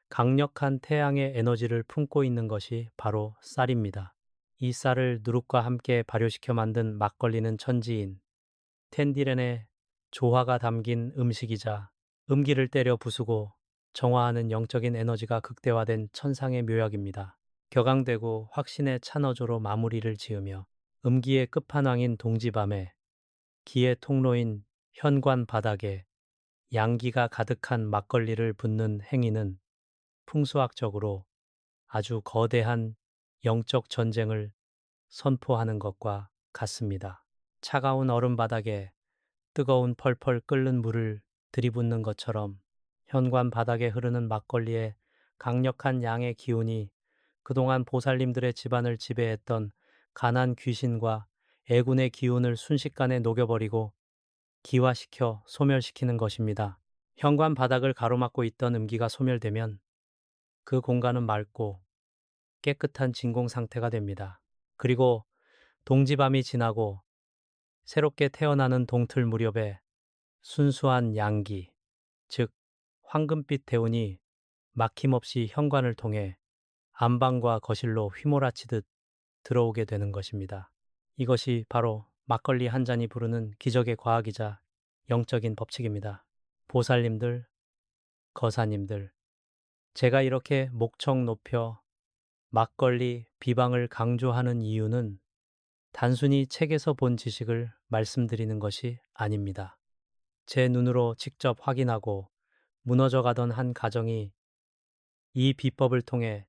강력한 태양의 에너지를 품고 있는 것이 바로 쌀입니다. 이 쌀을 누룩과 함께 발효시켜 만든 막걸리는 천지인 텐디렌의 조화가 담긴 음식이자 음기를 때려 부수고 정화하는 영적인 에너지가 극대화된 천상의 묘약입니다. 격앙되고 확신의 찬어조로 마무리를 지으며 음기의 끝판왕인 동지밤에 기의 통로인 현관 바닥에 양기가 가득한 막걸리를 붓는 행위는 풍수학적으로 아주 거대한 영적 전쟁을 선포하는 것과 같습니다. 차가운 얼음 바닥에 뜨거운 펄펄 끓는 물을 들이붓는 것처럼 현관 바닥에 흐르는 막걸리의 강력한 양의 기운이 그동안 보살님들의 집안을 지배했던 가난 귀신과 애군의 기운을 순식간에 녹여버리고 기화시켜 소멸시키는 것입니다. 현관 바닥을 가로막고 있던 음기가 소멸되면 그 공간은 맑고 깨끗한 진공 상태가 됩니다. 그리고 동지밤이 지나고 새롭게 태어나는 동틀 무렵에 순수한 양기, 즉 황금빛 대운이 막힘없이 현관을 통해 안방과 거실로 휘몰아치듯 들어오게 되는 것입니다. 이것이 바로 막걸리 한 잔이 부르는 기적의 과학이자 영적인 법칙입니다. 보살님들, 거사님들, 제가 이렇게 목청 높여 막걸리 비방을 강조하는 이유는 단순히 책에서 본 지식을 말씀드리는 것이 아닙니다. 제 눈으로 직접 확인하고 무너져가던 한 가정이 이 비법을 통해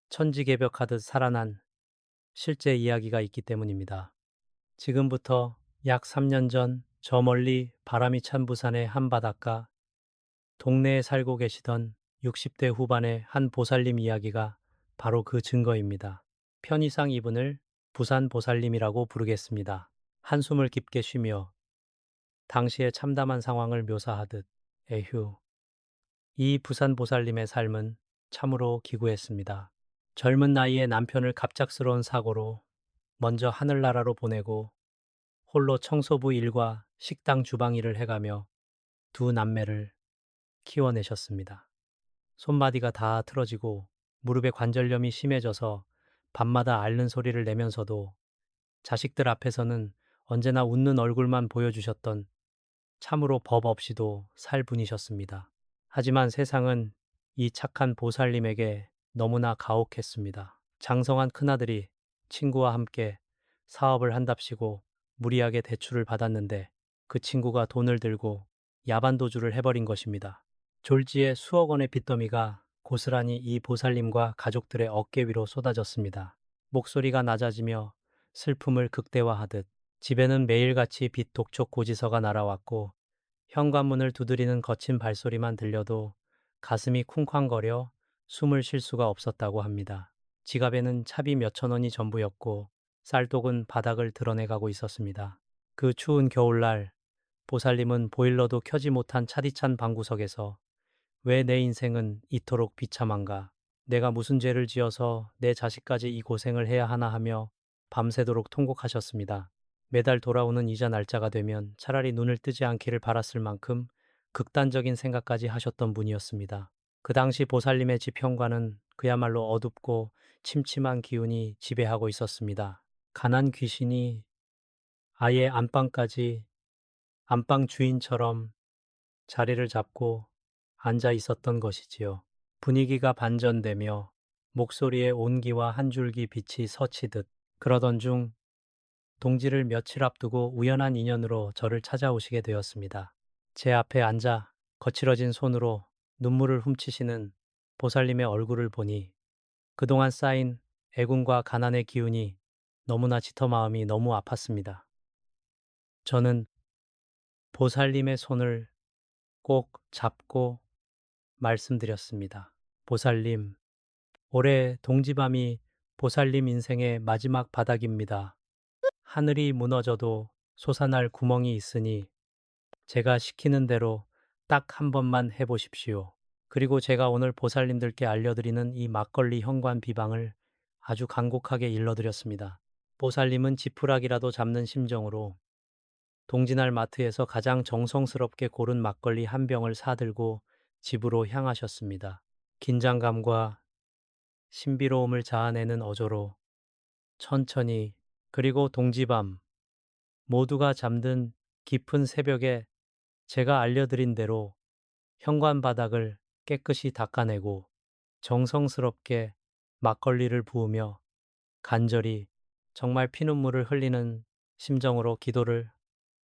천지개벽하듯 살아난 실제 이야기가 있기 때문입니다. 지금부터 약 3년 전 저 멀리 바람이 찬 부산의 한 바닷가 동네에 살고 계시던 60대 후반의 한 보살님 이야기가 바로 그 증거입니다. 편의상 이분을 부산 보살님이라고 부르겠습니다. 한숨을 깊게 쉬며 당시의 참담한 상황을 묘사하듯 에휴, 이 부산 보살님의 삶은 참으로 기구했습니다. 젊은 나이에 남편을 갑작스러운 사고로 먼저 하늘나라로 보내고 홀로 청소부 일과 식당 주방 일을 해가며 두 남매를 키워내셨습니다. 손마디가 다 틀어지고 무릎에 관절염이 심해져서 밤마다 앓는 소리를 내면서도 자식들 앞에서는 언제나 웃는 얼굴만 보여주셨던 참으로 법 없이도 살 분이셨습니다. 하지만 세상은 이 착한 보살님에게 너무나 가혹했습니다. 장성한 큰아들이 친구와 함께 사업을 한답시고 무리하게 대출을 받았는데 그 친구가 돈을 들고 야반도주를 해버린 것입니다. 졸지에 수억 원의 빚더미가 고스란히 이 보살님과 가족들의 어깨 위로 쏟아졌습니다. 목소리가 낮아지며 슬픔을 극대화하듯 집에는 매일같이 빚 독촉 고지서가 날아왔고 현관문을 두드리는 거친 발소리만 들려도 가슴이 쿵쾅거려 숨을 쉴 수가 없었다고 합니다. 지갑에는 차비 몇천 원이 전부였고 쌀독은 바닥을 드러내가고 있었습니다. 그 추운 겨울날 보살님은 보일러도 켜지 못한 차디찬 방구석에서 왜 내 인생은 이토록 비참한가? 내가 무슨 죄를 지어서 내 자식까지 이 고생을 해야 하나 하며 밤새도록 통곡하셨습니다. 매달 돌아오는 이자 날짜가 되면 차라리 눈을 뜨지 않기를 바랐을 만큼 극단적인 생각까지 하셨던 분이었습니다. 그 당시 보살님의 집 현관은 그야말로 어둡고 침침한 기운이 지배하고 있었습니다. 가난 귀신이 아예 안방까지 안방 주인처럼 자리를 잡고 앉아 있었던 것이지요. 분위기가 반전되며 목소리에 온기와 한 줄기 빛이 서치듯 그러던 중 동지를 며칠 앞두고 우연한 인연으로 저를 찾아오시게 되었습니다. 제 앞에 앉아 거칠어진 손으로 눈물을 훔치시는 보살님의 얼굴을 보니 그동안 쌓인 애군과 가난의 기운이 너무나 짙어 마음이 너무 아팠습니다. 저는 보살님의 손을 꼭 잡고 말씀드렸습니다. 보살님, 올해 동지밤이 보살님 인생의 마지막 바닥입니다. 하늘이 무너져도 솟아날 구멍이 있으니 제가 시키는 대로 딱 한 번만 해보십시오. 그리고 제가 오늘 보살님들께 알려드리는 이 막걸리 현관 비방을 아주 간곡하게 일러드렸습니다. 보살님은 지푸라기라도 잡는 심정으로 동지날 마트에서 가장 정성스럽게 고른 막걸리 한 병을 사들고 집으로 향하셨습니다. 긴장감과 신비로움을 자아내는 어조로 천천히, 그리고 동지밤 모두가 잠든 깊은 새벽에 제가 알려드린 대로 현관 바닥을 깨끗이 닦아내고 정성스럽게 막걸리를 부으며 간절히, 정말 피눈물을 흘리는 심정으로 기도를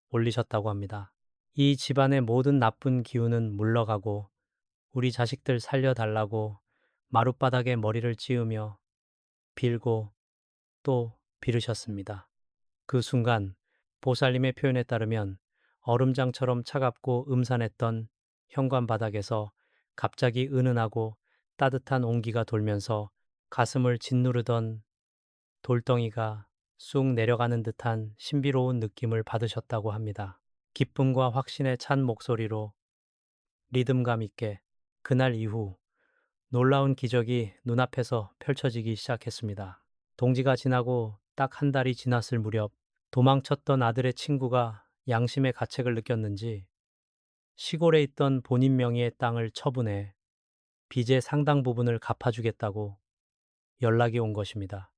올리셨다고 합니다. 이 집안의 모든 나쁜 기운은 물러가고 우리 자식들 살려달라고 마룻바닥에 머리를 찌우며 빌고 또 빌으셨습니다. 그 순간 보살님의 표현에 따르면 얼음장처럼 차갑고 음산했던 현관 바닥에서 갑자기 은은하고 따뜻한 온기가 돌면서 가슴을 짓누르던 돌덩이가 쑥 내려가는 듯한 신비로운 느낌을 받으셨다고 합니다. 기쁨과 확신에 찬 목소리로 리듬감 있게 그날 이후 놀라운 기적이 눈앞에서 펼쳐지기 시작했습니다. 동지가 지나고 딱 한 달이 지났을 무렵 도망쳤던 아들의 친구가 양심의 가책을 느꼈는지 시골에 있던 본인 명의의 땅을 처분해 빚의 상당 부분을 갚아주겠다고 연락이 온 것입니다.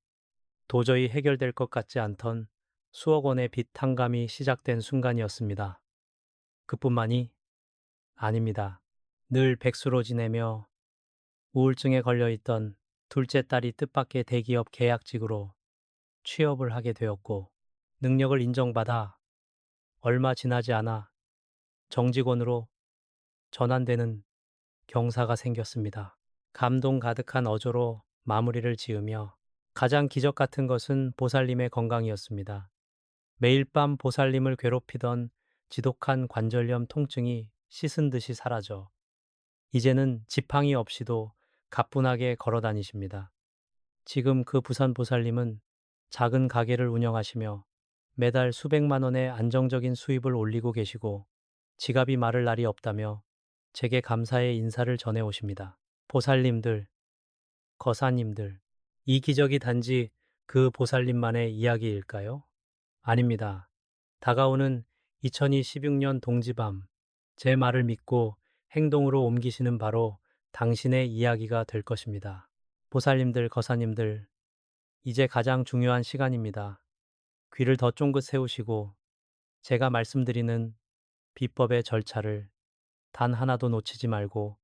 도저히 해결될 것 같지 않던 수억 원의 빚 탕감이 시작된 순간이었습니다. 그뿐만이 아닙니다. 늘 백수로 지내며 우울증에 걸려 있던 둘째 딸이 뜻밖의 대기업 계약직으로 취업을 하게 되었고 능력을 인정받아 얼마 지나지 않아 정직원으로 전환되는 경사가 생겼습니다. 감동 가득한 어조로 마무리를 지으며 가장 기적 같은 것은 보살님의 건강이었습니다. 매일 밤 보살님을 괴롭히던 지독한 관절염 통증이 씻은 듯이 사라져 이제는 지팡이 없이도 가뿐하게 걸어 다니십니다. 지금 그 부산 보살님은 작은 가게를 운영하시며 매달 수백만 원의 안정적인 수입을 올리고 계시고 지갑이 마를 날이 없다며 제게 감사의 인사를 전해 오십니다. 보살님들, 거사님들, 이 기적이 단지 그 보살님만의 이야기일까요? 아닙니다. 다가오는 2026년 동지밤, 제 말을 믿고 행동으로 옮기시는 바로 당신의 이야기가 될 것입니다. 보살님들, 거사님들, 이제 가장 중요한 시간입니다. 귀를 더 쫑긋 세우시고 제가 말씀드리는 비법의 절차를 단 하나도 놓치지 말고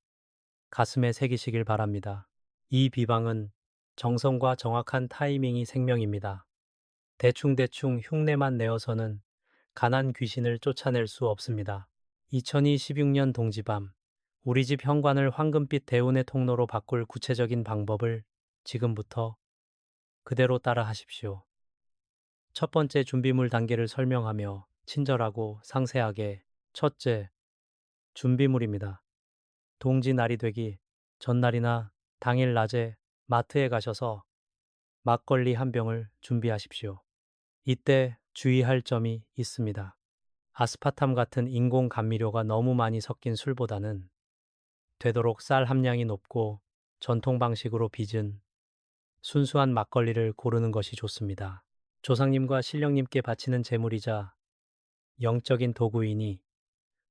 가슴에 새기시길 바랍니다. 이 비방은 정성과 정확한 타이밍이 생명입니다. 대충대충 흉내만 내어서는 가난 귀신을 쫓아낼 수 없습니다. 2026년 동지밤, 우리 집 현관을 황금빛 대운의 통로로 바꿀 구체적인 방법을 지금부터 그대로 따라 하십시오. 첫 번째, 준비물 단계를 설명하며 친절하고 상세하게. 첫째, 준비물입니다. 동지 날이 되기 전날이나 당일 낮에 마트에 가셔서 막걸리 한 병을 준비하십시오. 이때 주의할 점이 있습니다. 아스파탐 같은 인공 감미료가 너무 많이 섞인 술보다는 되도록 쌀 함량이 높고 전통 방식으로 빚은 순수한 막걸리를 고르는 것이 좋습니다. 조상님과 신령님께 바치는 제물이자 영적인 도구이니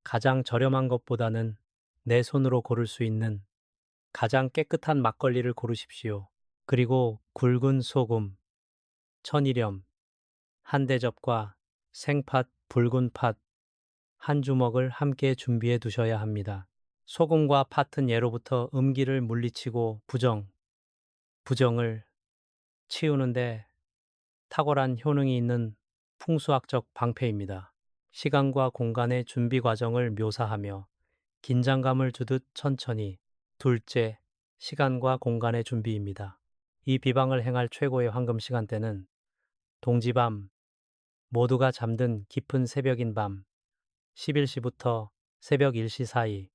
가장 저렴한 것보다는 내 손으로 고를 수 있는 가장 깨끗한 막걸리를 고르십시오. 그리고 굵은 소금, 천일염, 한 대접과 생팥, 붉은 팥, 한 주먹을 함께 준비해 두셔야 합니다. 소금과 팥은 예로부터 음기를 물리치고 부정을 치우는데 탁월한 효능이 있는 풍수학적 방패입니다. 시간과 공간의 준비 과정을 묘사하며 긴장감을 주듯 천천히. 둘째, 시간과 공간의 준비입니다. 이 비방을 행할 최고의 황금 시간대는 동지밤, 모두가 잠든 깊은 새벽인 밤 11시부터 새벽 1시 사이,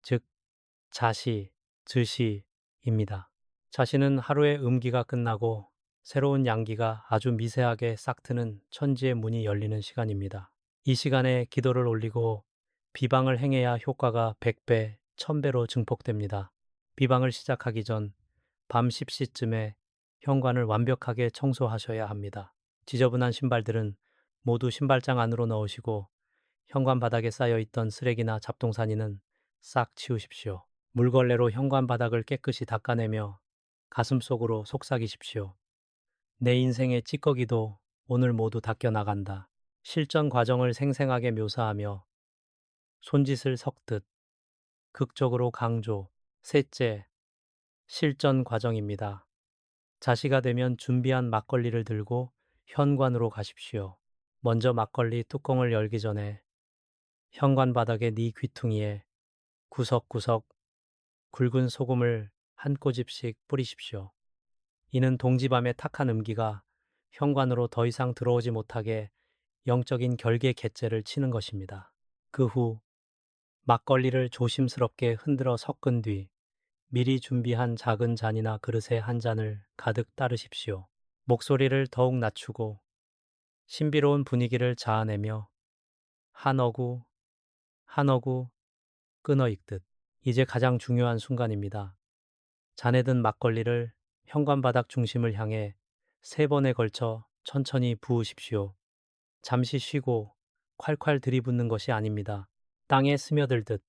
즉 자시, 즉시입니다. 자시는 하루의 음기가 끝나고 새로운 양기가 아주 미세하게 싹 트는 천지의 문이 열리는 시간입니다. 이 시간에 기도를 올리고 비방을 행해야 효과가 100배, 1000배로 증폭됩니다. 비방을 시작하기 전 밤 10시쯤에 현관을 완벽하게 청소하셔야 합니다. 지저분한 신발들은 모두 신발장 안으로 넣으시고 현관 바닥에 쌓여 있던 쓰레기나 잡동사니는 싹 치우십시오. 물걸레로 현관 바닥을 깨끗이 닦아내며 가슴속으로 속삭이십시오. 내 인생의 찌꺼기도 오늘 모두 닦여 나간다. 실전 과정을 생생하게 묘사하며 손짓을 섞듯 극적으로 강조. 셋째, 실전 과정입니다. 자시가 되면 준비한 막걸리를 들고 현관으로 가십시오. 먼저 막걸리 뚜껑을 열기 전에 현관 바닥에 네 귀퉁이에 구석구석 굵은 소금을 한 꼬집씩 뿌리십시오. 이는 동지밤의 탁한 음기가 현관으로 더 이상 들어오지 못하게 영적인 결계 갯재를 치는 것입니다. 그 후 막걸리를 조심스럽게 흔들어 섞은 뒤 미리 준비한 작은 잔이나 그릇에 한 잔을 가득 따르십시오. 목소리를 더욱 낮추고 신비로운 분위기를 자아내며 한 어구, 한 어구 끊어 읽듯. 이제 가장 중요한 순간입니다. 잔에 든 막걸리를 현관 바닥 중심을 향해 3번에 걸쳐 천천히 부으십시오. 잠시 쉬고 콸콸 들이붓는 것이 아닙니다. 땅에 스며들듯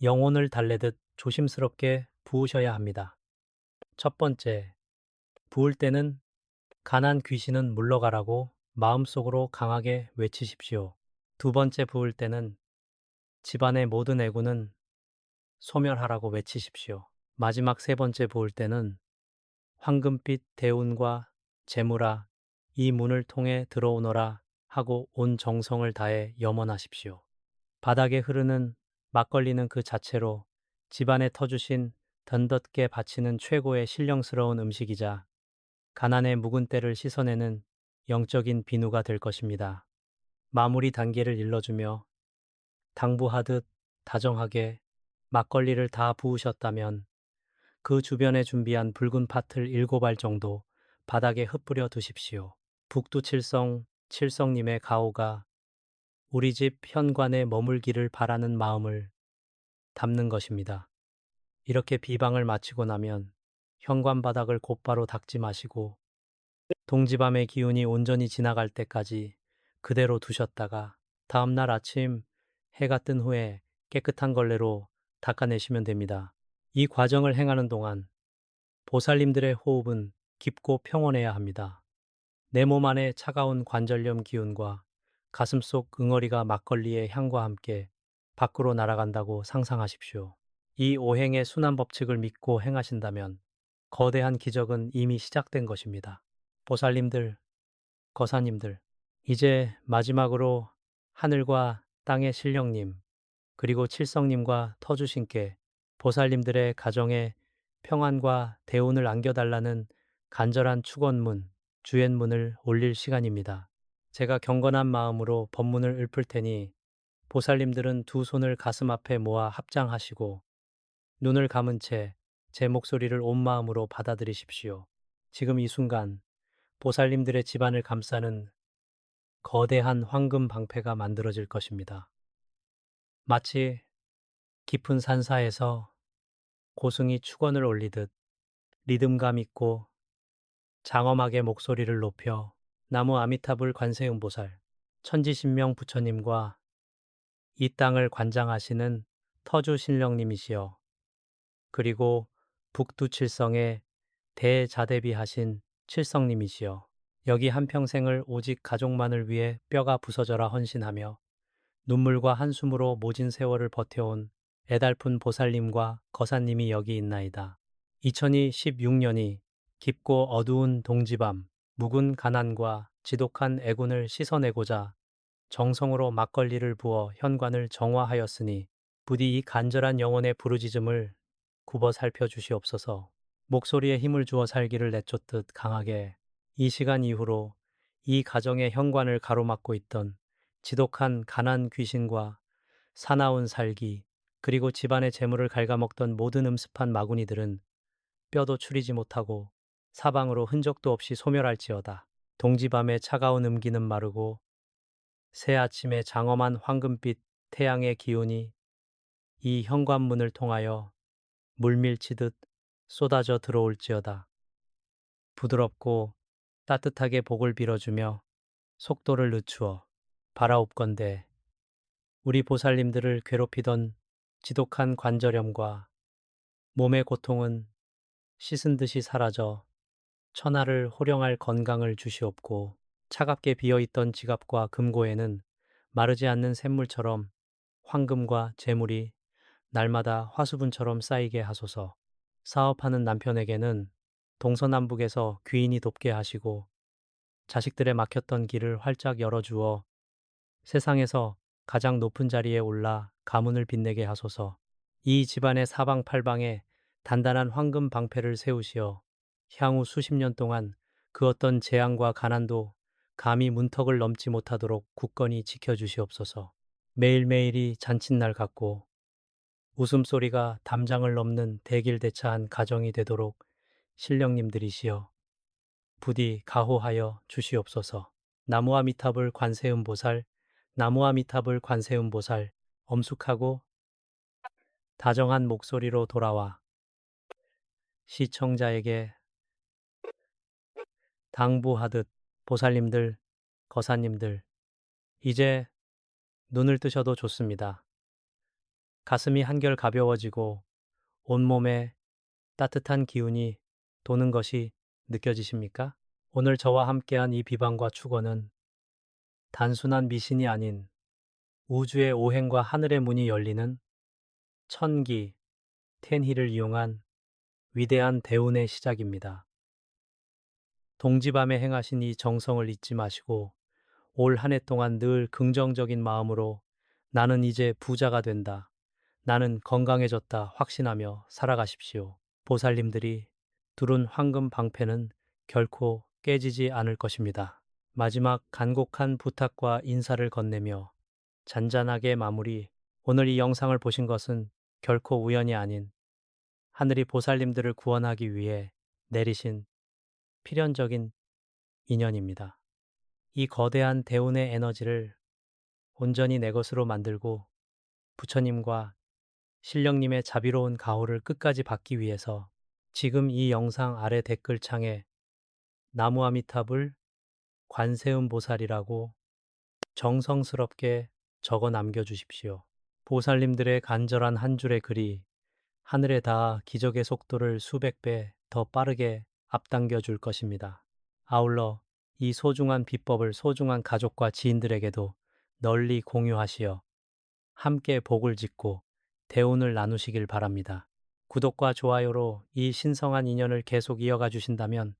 영혼을 달래듯 조심스럽게 부으셔야 합니다. 첫 번째, 부을 때는 가난 귀신은 물러가라고 마음속으로 강하게 외치십시오. 두 번째 부을 때는 집안의 모든 애구는 소멸하라고 외치십시오. 마지막 세 번째 부을 때는 황금빛 대운과 재물아 이 문을 통해 들어오너라 하고 온 정성을 다해 염원하십시오. 바닥에 흐르는 막걸리는 그 자체로 집안에 터주신 던덧게 바치는 최고의 신령스러운 음식이자 가난의 묵은 때를 씻어내는 영적인 비누가 될 것입니다. 마무리 단계를 일러주며 당부하듯 다정하게 막걸리를 다 부으셨다면 그 주변에 준비한 붉은 팥을 7알 정도 바닥에 흩뿌려 두십시오. 북두칠성, 칠성님의 가오가 우리 집 현관에 머물기를 바라는 마음을 담는 것입니다. 이렇게 비방을 마치고 나면 현관 바닥을 곧바로 닦지 마시고 동지밤의 기운이 온전히 지나갈 때까지 그대로 두셨다가 다음날 아침 해가 뜬 후에 깨끗한 걸레로 닦아내시면 됩니다. 이 과정을 행하는 동안 보살님들의 호흡은 깊고 평온해야 합니다. 내 몸 안의 차가운 관절염 기운과 가슴속 응어리가 막걸리의 향과 함께 밖으로 날아간다고 상상하십시오. 이 오행의 순환 법칙을 믿고 행하신다면 거대한 기적은 이미 시작된 것입니다. 보살님들, 거사님들, 이제 마지막으로 하늘과 땅의 신령님, 그리고 칠성님과 터주신께 보살님들의 가정에 평안과 대운을 안겨달라는 간절한 축원문, 주엔문을 올릴 시간입니다. 제가 경건한 마음으로 법문을 읊을 테니 보살님들은 두 손을 가슴 앞에 모아 합장하시고 눈을 감은 채 제 목소리를 온 마음으로 받아들이십시오. 지금 이 순간 보살님들의 집안을 감싸는 거대한 황금 방패가 만들어질 것입니다. 마치 깊은 산사에서 고승이 축원을 올리듯 리듬감 있고 장엄하게 목소리를 높여 나무 아미타불 관세음보살, 천지신명 부처님과 이 땅을 관장하시는 터주신령님이시여, 그리고 북두칠성의 대자대비하신 칠성님이시여, 여기 한평생을 오직 가족만을 위해 뼈가 부서져라 헌신하며 눈물과 한숨으로 모진 세월을 버텨온 애달픈 보살님과 거사님이 여기 있나이다. 2016년이 깊고 어두운 동지밤, 묵은 가난과 지독한 애군을 씻어내고자 정성으로 막걸리를 부어 현관을 정화하였으니 부디 이 간절한 영혼의 부르짖음을 굽어 살펴주시옵소서. 목소리에 힘을 주어 살기를 내쫓듯 강하게 이 시간 이후로 이 가정의 현관을 가로막고 있던 지독한 가난 귀신과 사나운 살기, 그리고 집안의 재물을 갉아먹던 모든 음습한 마구니들은 뼈도 추리지 못하고 사방으로 흔적도 없이 소멸할지어다. 동지밤의 차가운 음기는 마르고 새 아침의 장엄한 황금빛 태양의 기운이 이 현관문을 통하여 물밀치듯 쏟아져 들어올지어다. 부드럽고 따뜻하게 복을 빌어주며 속도를 늦추어 바라옵건대 우리 보살님들을 괴롭히던 지독한 관절염과 몸의 고통은 씻은 듯이 사라져 천하를 호령할 건강을 주시옵고 차갑게 비어있던 지갑과 금고에는 마르지 않는 샘물처럼 황금과 재물이 날마다 화수분처럼 쌓이게 하소서. 사업하는 남편에게는 동서남북에서 귀인이 돕게 하시고 자식들의 막혔던 길을 활짝 열어주어 세상에서 가장 높은 자리에 올라 가문을 빛내게 하소서. 이 집안의 사방팔방에 단단한 황금 방패를 세우시어 향후 수십 년 동안 그 어떤 재앙과 가난도 감히 문턱을 넘지 못하도록 굳건히 지켜주시옵소서. 매일매일이 잔칫날 같고 웃음소리가 담장을 넘는 대길대차한 가정이 되도록 신령님들이시여 부디 가호하여 주시옵소서. 나무아미탑을 관세음보살, 나무아미탑을 관세음보살, 엄숙하고 다정한 목소리로 돌아와 시청자에게 당부하듯 보살님들, 거사님들, 이제 눈을 뜨셔도 좋습니다. 가슴이 한결 가벼워지고 온몸에 따뜻한 기운이 도는 것이 느껴지십니까? 오늘 저와 함께한 이 비방과 축원은 단순한 미신이 아닌 우주의 오행과 하늘의 문이 열리는 천기, 텐희를 이용한 위대한 대운의 시작입니다. 동지밤에 행하신 이 정성을 잊지 마시고 올 한 해 동안 늘 긍정적인 마음으로 나는 이제 부자가 된다. 나는 건강해졌다 확신하며 살아가십시오. 보살님들이 두른 황금 방패는 결코 깨지지 않을 것입니다. 마지막 간곡한 부탁과 인사를 건네며 잔잔하게 마무리. 오늘 이 영상을 보신 것은 결코 우연이 아닌 하늘이 보살님들을 구원하기 위해 내리신 필연적인 인연입니다. 이 거대한 대운의 에너지를 온전히 내 것으로 만들고 부처님과 신령님의 자비로운 가호를 끝까지 받기 위해서 지금 이 영상 아래 댓글창에 나무아미탑을 관세음보살이라고 정성스럽게 적어 남겨주십시오. 보살님들의 간절한 한 줄의 글이 하늘에 닿아 기적의 속도를 수백 배 더 빠르게 앞당겨 줄 것입니다. 아울러 이 소중한 비법을 소중한 가족과 지인들에게도 널리 공유하시어 함께 복을 짓고 대운을 나누시길 바랍니다. 구독과 좋아요로 이 신성한 인연을 계속 이어가 주신다면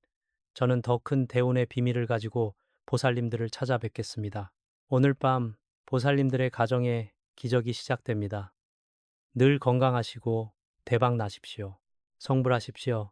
저는 더 큰 대운의 비밀을 가지고 보살님들을 찾아뵙겠습니다. 오늘 밤 보살님들의 가정에 기적이 시작됩니다. 늘 건강하시고 대박 나십시오. 성불하십시오.